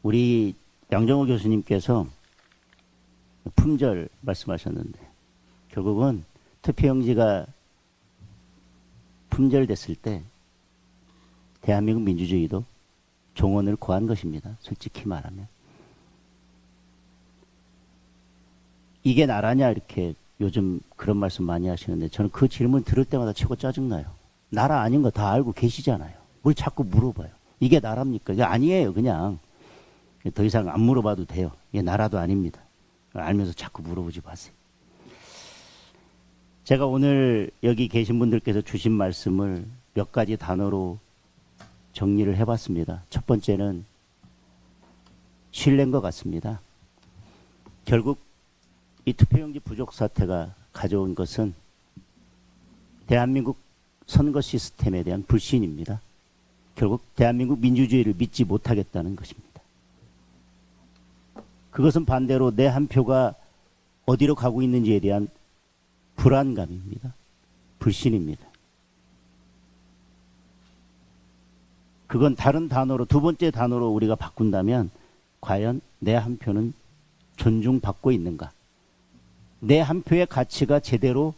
우리 양정호 교수님께서 품절 말씀하셨는데 결국은 투표용지가 품절됐을 때 대한민국 민주주의도 종언을 고한 것입니다. 솔직히 말하면. 이게 나라냐 이렇게 요즘 그런 말씀 많이 하시는데 저는 그 질문 들을 때마다 최고 짜증나요. 나라 아닌 거 다 알고 계시잖아요. 뭘 자꾸 물어봐요. 이게 나라입니까? 이게 아니에요. 그냥 더 이상 안 물어봐도 돼요. 이게 나라도 아닙니다. 알면서 자꾸 물어보지 마세요. 제가 오늘 여기 계신 분들께서 주신 말씀을 몇 가지 단어로 정리를 해봤습니다. 첫 번째는 신뢰인 것 같습니다. 결국 이 투표용지 부족 사태가 가져온 것은 대한민국 선거 시스템에 대한 불신입니다. 결국 대한민국 민주주의를 믿지 못하겠다는 것입니다. 그것은 반대로 내 한 표가 어디로 가고 있는지에 대한 불안감입니다. 불신입니다. 그건 다른 단어로, 두 번째 단어로 우리가 바꾼다면 과연 내 한 표는 존중받고 있는가? 내 한 표의 가치가 제대로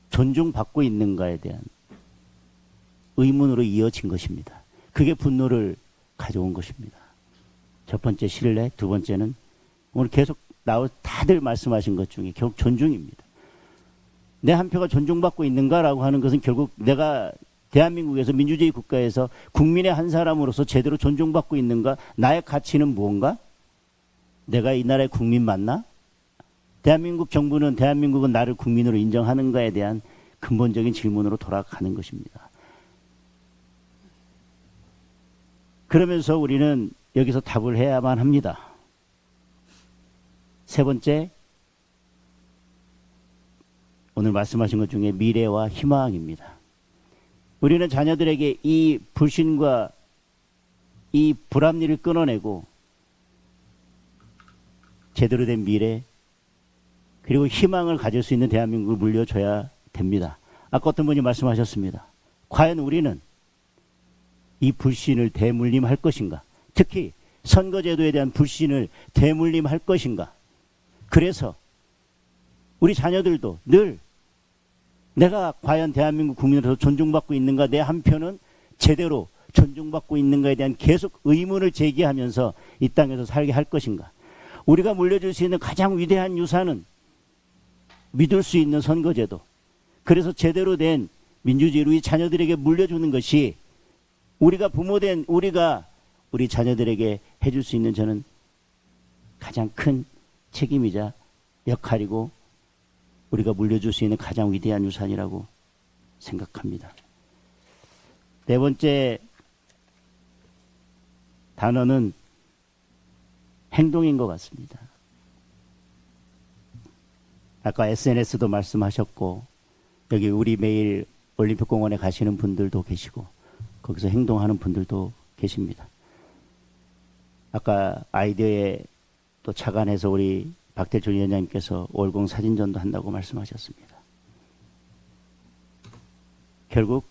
존중받고 있는가에 대한 의문으로 이어진 것입니다. 그게 분노를 가져온 것입니다. 첫 번째 신뢰, 두 번째는 오늘 계속 다들 말씀하신 것 중에 결국 존중입니다. 내 한 표가 존중받고 있는가라고 하는 것은 결국 내가 대한민국에서 민주주의 국가에서 국민의 한 사람으로서 제대로 존중받고 있는가? 나의 가치는 무언가? 내가 이 나라의 국민 맞나? 대한민국 정부는 대한민국은 나를 국민으로 인정하는가에 대한 근본적인 질문으로 돌아가는 것입니다. 그러면서 우리는 여기서 답을 해야만 합니다. 세 번째, 오늘 말씀하신 것 중에 미래와 희망입니다. 우리는 자녀들에게 이 불신과 이 불합리를 끊어내고 제대로 된 미래 그리고 희망을 가질 수 있는 대한민국을 물려줘야 됩니다. 아까 어떤 분이 말씀하셨습니다. 과연 우리는 이 불신을 대물림할 것인가? 특히 선거제도에 대한 불신을 대물림할 것인가? 그래서 우리 자녀들도 늘 내가 과연 대한민국 국민으로서 존중받고 있는가? 내 한 표는 제대로 존중받고 있는가에 대한 계속 의문을 제기하면서 이 땅에서 살게 할 것인가? 우리가 물려줄 수 있는 가장 위대한 유산은 믿을 수 있는 선거제도. 그래서 제대로 된 민주주의를 우리 자녀들에게 물려주는 것이 우리가 부모된 우리가 우리 자녀들에게 해줄 수 있는 저는 가장 큰 책임이자 역할이고 우리가 물려줄 수 있는 가장 위대한 유산이라고 생각합니다. 네 번째 단어는 행동인 것 같습니다. 아까 SNS도 말씀하셨고 여기 우리 매일 올림픽공원에 가시는 분들도 계시고 거기서 행동하는 분들도 계십니다. 아까 아이디어에 또 착안해서 우리 박대준 위원장님께서 월공 사진전도 한다고 말씀하셨습니다. 결국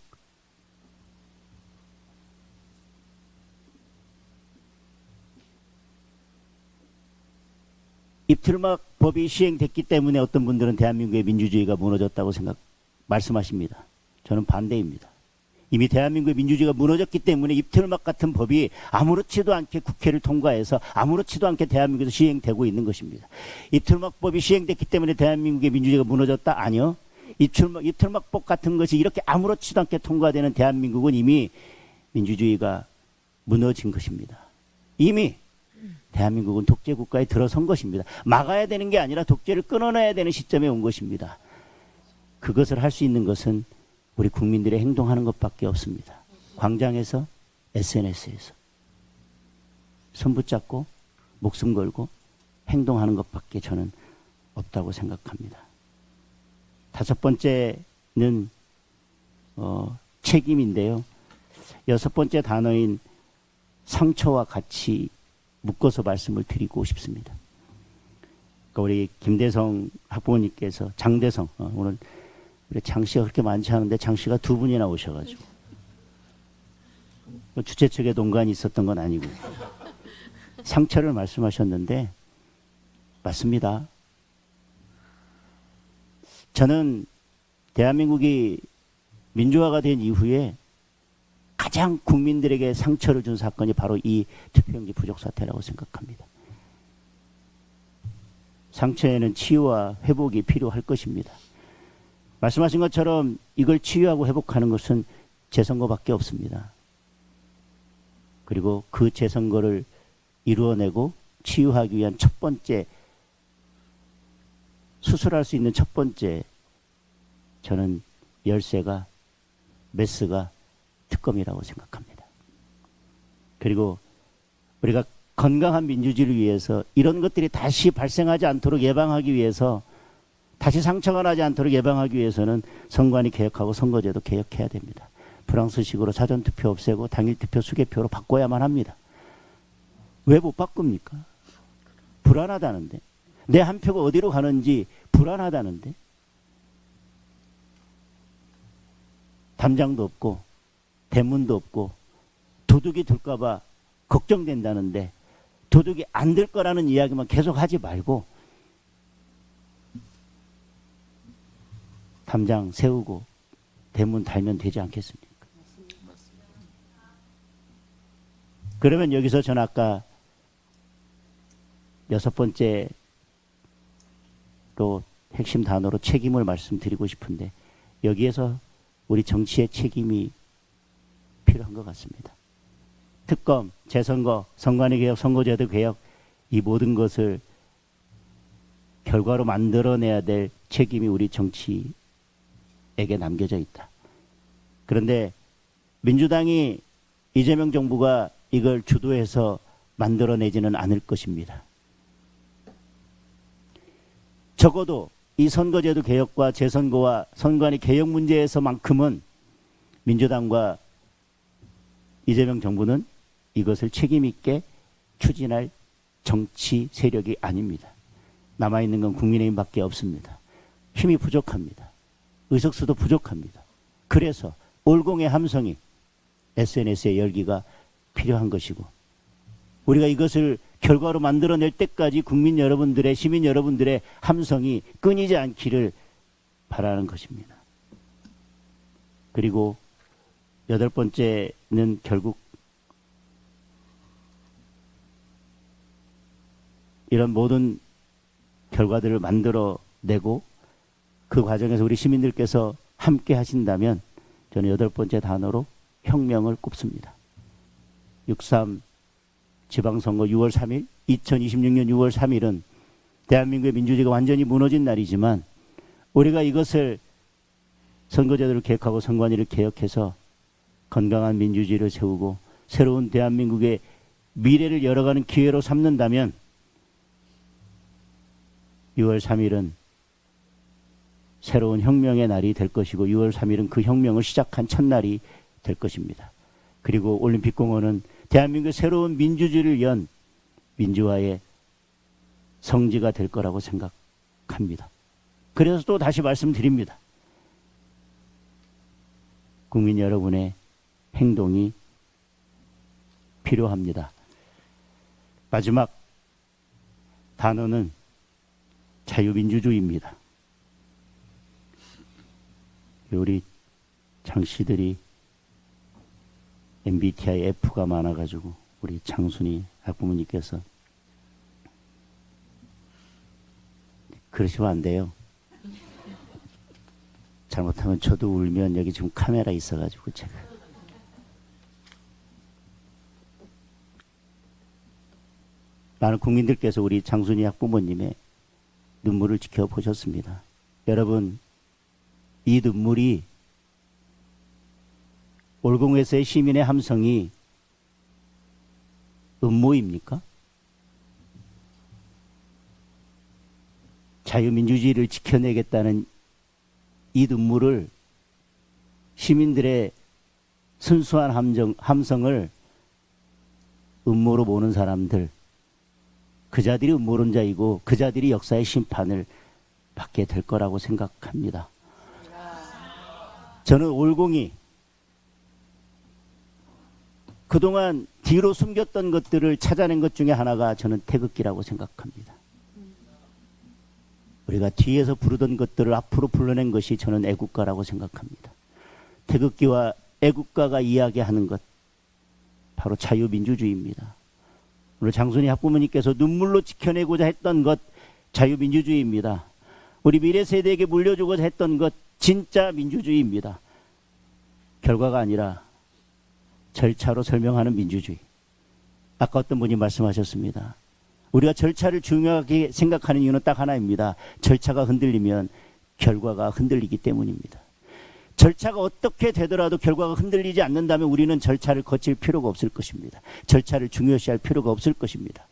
입틀막 법이 시행됐기 때문에 어떤 분들은 대한민국의 민주주의가 무너졌다고 말씀하십니다. 저는 반대입니다. 이미 대한민국의 민주주의가 무너졌기 때문에 입틀막 같은 법이 아무렇지도 않게 국회를 통과해서 아무렇지도 않게 대한민국에서 시행되고 있는 것입니다. 입틀막법이 시행됐기 때문에 대한민국의 민주주의가 무너졌다? 아니요. 입틀막법 같은 것이 이렇게 아무렇지도 않게 통과되는 대한민국은 이미 민주주의가 무너진 것입니다. 이미 대한민국은 독재국가에 들어선 것입니다. 막아야 되는 게 아니라 독재를 끊어내야 되는 시점에 온 것입니다. 그것을 할 수 있는 것은 우리 국민들의 행동하는 것밖에 없습니다. 광장에서 SNS에서 손 붙잡고 목숨 걸고 행동하는 것밖에 저는 없다고 생각합니다. 다섯 번째는 책임인데요. 여섯 번째 단어인 상처와 같이 묶어서 말씀을 드리고 싶습니다. 그러니까 우리 김대성 학부모님께서 장대성 오늘 우리 장씨가 그렇게 많지 않은데 장씨가 두 분이나 오셔가지고 주최 측에 동관이 있었던 건 아니고 상처를 말씀하셨는데 맞습니다. 저는 대한민국이 민주화가 된 이후에 가장 국민들에게 상처를 준 사건이 바로 이 투표용지 부족 사태라고 생각합니다. 상처에는 치유와 회복이 필요할 것입니다. 말씀하신 것처럼 이걸 치유하고 회복하는 것은 재선거밖에 없습니다. 그리고 그 재선거를 이루어내고 치유하기 위한 첫 번째, 수술할 수 있는 첫 번째 저는 열쇠가, 메스가 특검이라고 생각합니다. 그리고 우리가 건강한 민주주의를 위해서 이런 것들이 다시 발생하지 않도록 예방하기 위해서, 다시 상처가 나지 않도록 예방하기 위해서는 선관위 개혁하고 선거제도 개혁해야 됩니다. 프랑스식으로 사전투표 없애고 당일투표 수개표로 바꿔야만 합니다. 왜 못 바꿉니까? 불안하다는데. 내 한 표가 어디로 가는지 불안하다는데. 담장도 없고 대문도 없고 도둑이 들까봐 걱정된다는데, 도둑이 안 들 거라는 이야기만 계속 하지 말고 담장 세우고 대문 달면 되지 않겠습니까? 그러면 여기서 저는 아까 6번째로 핵심 단어로 책임을 말씀드리고 싶은데, 여기에서 우리 정치의 책임이 필요한 것 같습니다. 특검, 재선거, 선관위 개혁, 선거제도 개혁, 이 모든 것을 결과로 만들어내야 될 책임이 우리 정치에게 남겨져 있다. 그런데 민주당이, 이재명 정부가 이걸 주도해서 만들어내지는 않을 것입니다. 적어도 이 선거제도 개혁과 재선거와 선관위 개혁 문제에서만큼은 민주당과 이재명 정부는 이것을 책임있게 추진할 정치 세력이 아닙니다. 남아있는 건 국민의힘밖에 없습니다. 힘이 부족합니다. 의석수도 부족합니다. 그래서 올공의 함성이, SNS의 열기가 필요한 것이고, 우리가 이것을 결과로 만들어낼 때까지 국민 여러분들의, 시민 여러분들의 함성이 끊이지 않기를 바라는 것입니다. 그리고 8번째는 결국 이런 모든 결과들을 만들어내고 그 과정에서 우리 시민들께서 함께 하신다면 저는 8번째 단어로 혁명을 꼽습니다. 6.3 지방선거 6월 3일, 2026년 6월 3일은 대한민국의 민주주의가 완전히 무너진 날이지만, 우리가 이것을 선거제도를 개혁하고 선관위를 개혁해서 건강한 민주주의를 세우고 새로운 대한민국의 미래를 열어가는 기회로 삼는다면 6월 3일은 새로운 혁명의 날이 될 것이고, 6월 3일은 그 혁명을 시작한 첫날이 될 것입니다. 그리고 올림픽공원은 대한민국의 새로운 민주주의를 연 민주화의 성지가 될 거라고 생각합니다. 그래서 또 다시 말씀드립니다. 국민 여러분의 행동이 필요합니다. 마지막 단어는 자유민주주의입니다. 우리 장씨들이 MBTI F가 많아가지고 우리 장순이 학부모님께서 그러시면 안 돼요. 잘못하면 저도 울면 여기 지금 카메라 있어가지고 제가 많은 국민들께서 우리 장순이 학부모님의 눈물을 지켜보셨습니다. 여러분, 이 눈물이 올공에서의 시민의 함성이 음모입니까? 자유민주주의를 지켜내겠다는 이 눈물을, 시민들의 순수한 함성을 음모로 보는 사람들, 그자들이 음모론자이고 그자들이 역사의 심판을 받게 될 거라고 생각합니다. 저는 올공이 그동안 뒤로 숨겼던 것들을 찾아낸 것 중에 하나가 저는 태극기라고 생각합니다. 우리가 뒤에서 부르던 것들을 앞으로 불러낸 것이 저는 애국가라고 생각합니다. 태극기와 애국가가 이야기하는 것, 바로 자유민주주의입니다. 오늘 장순희 학부모님께서 눈물로 지켜내고자 했던 것, 자유민주주의입니다. 우리 미래 세대에게 물려주고자 했던 것, 진짜 민주주의입니다. 결과가 아니라 절차로 설명하는 민주주의. 아까 어떤 분이 말씀하셨습니다. 우리가 절차를 중요하게 생각하는 이유는 딱 하나입니다. 절차가 흔들리면 결과가 흔들리기 때문입니다. 절차가 어떻게 되더라도 결과가 흔들리지 않는다면 우리는 절차를 거칠 필요가 없을 것입니다. 절차를 중요시할 필요가 없을 것입니다.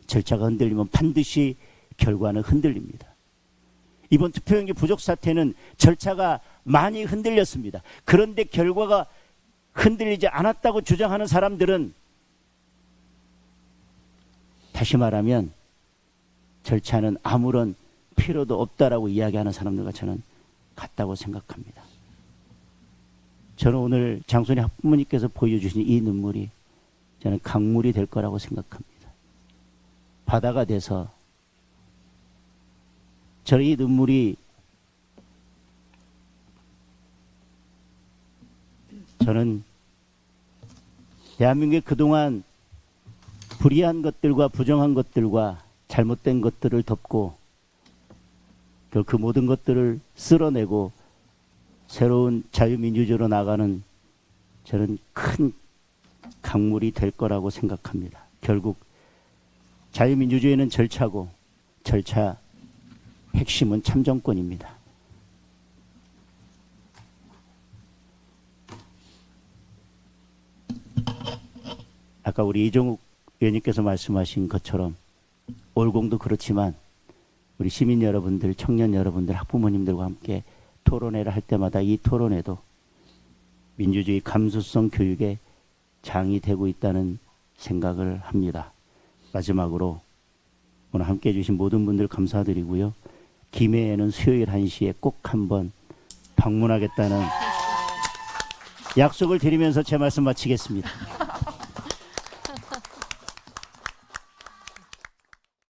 절차가 흔들리면 반드시 결과는 흔들립니다. 이번 투표용지 부족 사태는 절차가 많이 흔들렸습니다. 그런데 결과가 흔들리지 않았다고 주장하는 사람들은 다시 말하면 절차는 아무런 필요도 없다라고 이야기하는 사람들과 저는 같다고 생각합니다. 저는 오늘 장순희 학부모님께서 보여주신 이 눈물이 저는 강물이 될 거라고 생각합니다. 바다가 돼서 저는 이 눈물이 저는 대한민국의 그동안 불의한 것들과 부정한 것들과 잘못된 것들을 덮고 그 모든 것들을 쓸어내고 새로운 자유민주주의로 나가는 저는 큰 강물이 될 거라고 생각합니다. 결국 자유민주주의는 절차고 절차 핵심은 참정권입니다. 아까 우리 이종욱 의원님께서 말씀하신 것처럼 올공도 그렇지만 우리 시민 여러분들, 청년 여러분들, 학부모님들과 함께 토론회를 할 때마다 이 토론회도 민주주의 감수성 교육의 장이 되고 있다는 생각을 합니다. 마지막으로 오늘 함께해 주신 모든 분들 감사드리고요. 김해에는 수요일 1시에 꼭 한번 방문하겠다는 약속을 드리면서 제 말씀 마치겠습니다.